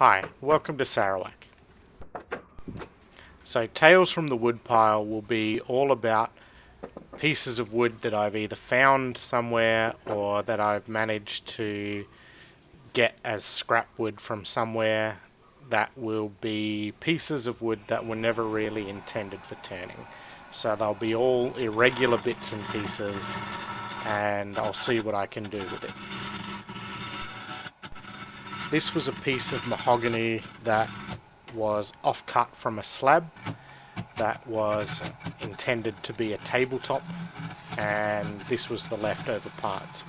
Hi, welcome to Sarawak. So Tales from the Woodpile will be all about pieces of wood that I've either found somewhere or that I've managed to get as scrap wood from somewhere that will be pieces of wood that were never really intended for turning. So they'll be all irregular bits and pieces and I'll see what I can do with it. This was a piece of mahogany that was offcut from a slab that was intended to be a tabletop, and this was the leftover parts.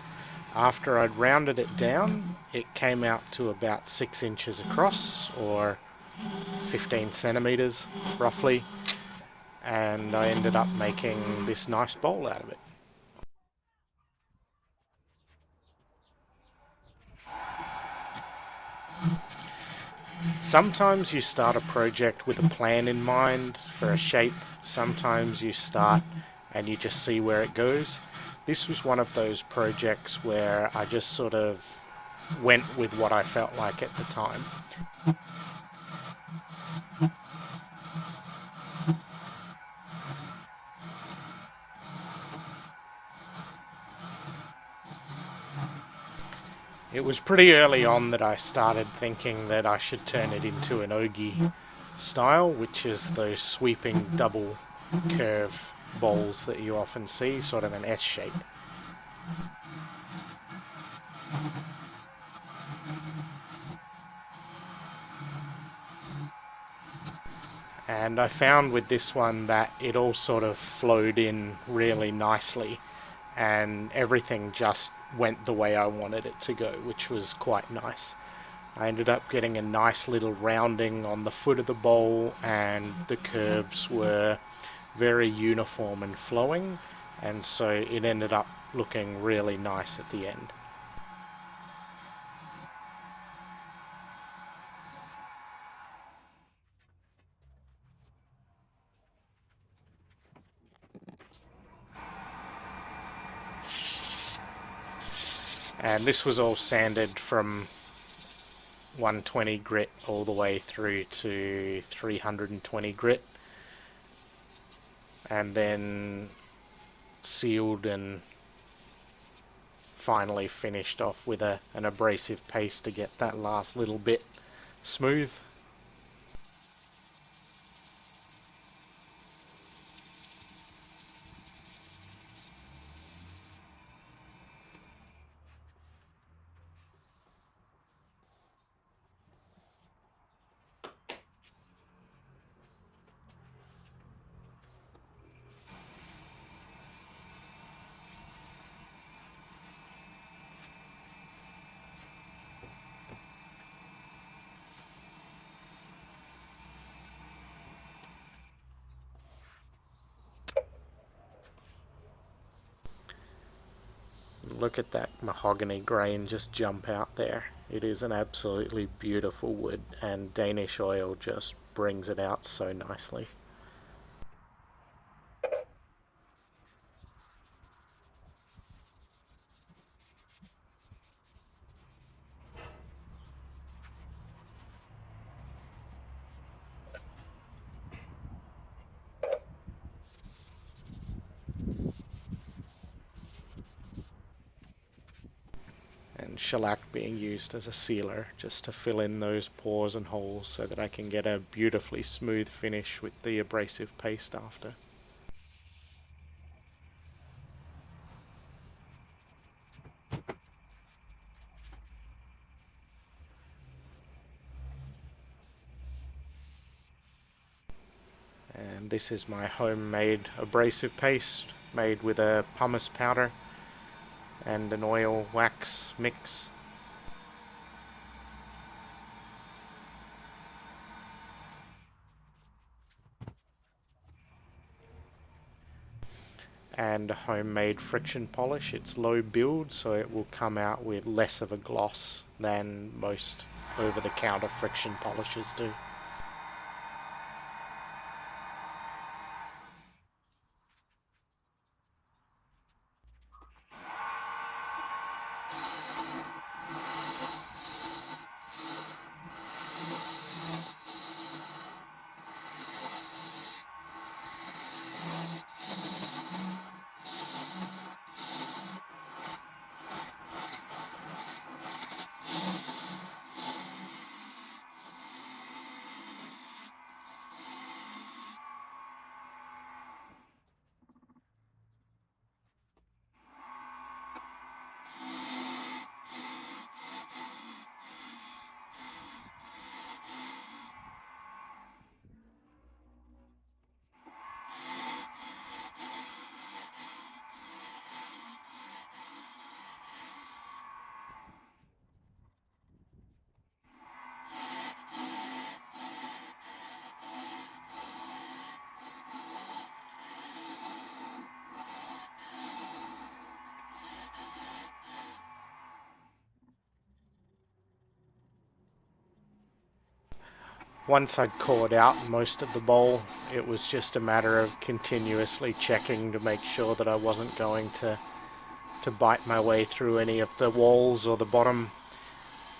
After I'd rounded it down, it came out to about 6 inches across, or 15 centimeters roughly, and I ended up making this nice bowl out of it. Sometimes you start a project with a plan in mind for a shape. Sometimes you start and you just see where it goes. This was one of those projects where I just sort of went with what I felt like at the time. It was pretty early on that I started thinking that I should turn it into an Ogee style, which is those sweeping double curve bowls that you often see, sort of an S shape. And I found with this one that it all sort of flowed in really nicely and everything just went the way I wanted it to go, which was quite nice. I ended up getting a nice little rounding on the foot of the bowl, and the curves were very uniform and flowing, and so it ended up looking really nice at the end. And this was all sanded from 120 grit all the way through to 320 grit, and then sealed and finally finished off with an abrasive paste to get that last little bit smooth. Look at that mahogany grain just jump out there. It is an absolutely beautiful wood, and Danish oil just brings it out so nicely. And shellac being used as a sealer just to fill in those pores and holes so that I can get a beautifully smooth finish with the abrasive paste after. And this is my homemade abrasive paste made with a pumice powder and an oil wax mix. And a homemade friction polish. It's low build, so it will come out with less of a gloss than most over-the-counter friction polishes do. Once I'd cored out most of the bowl, it was just a matter of continuously checking to make sure that I wasn't going to bite my way through any of the walls or the bottom.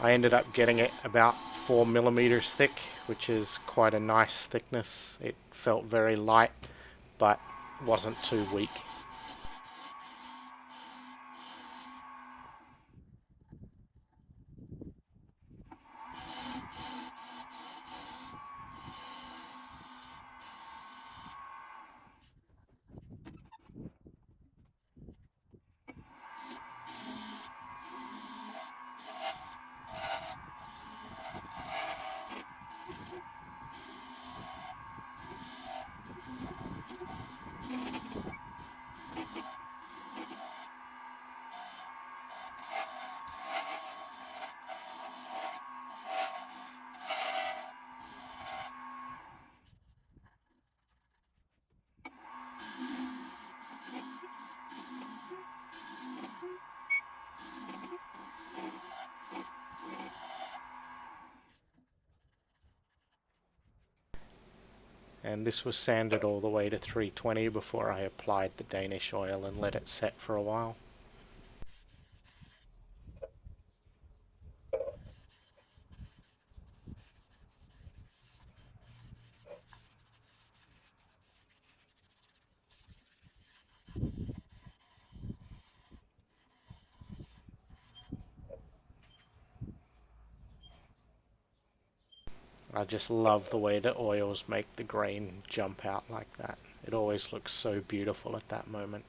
I ended up getting it about 4 millimeters thick, which is quite a nice thickness. It felt very light, but wasn't too weak. And this was sanded all the way to 320 before I applied the Danish oil and let it set for a while. I just love the way the oils make the grain jump out like that. It always looks so beautiful at that moment.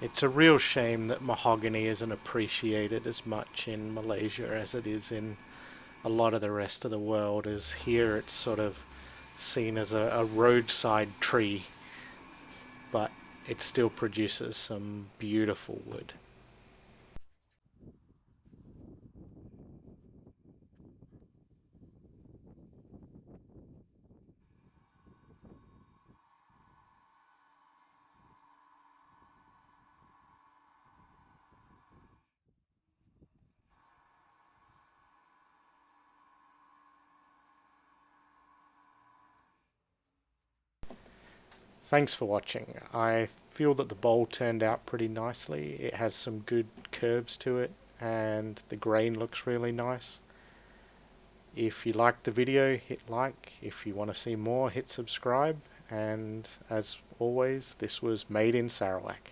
It's a real shame that mahogany isn't appreciated as much in Malaysia as it is in a lot of the rest of the world, as here it's sort of seen as a roadside tree, but it still produces some beautiful wood. Thanks for watching. I feel that the bowl turned out pretty nicely. It has some good curves to it and the grain looks really nice. If you liked the video, hit like. If you want to see more, hit subscribe. And as always, this was made in Sarawak.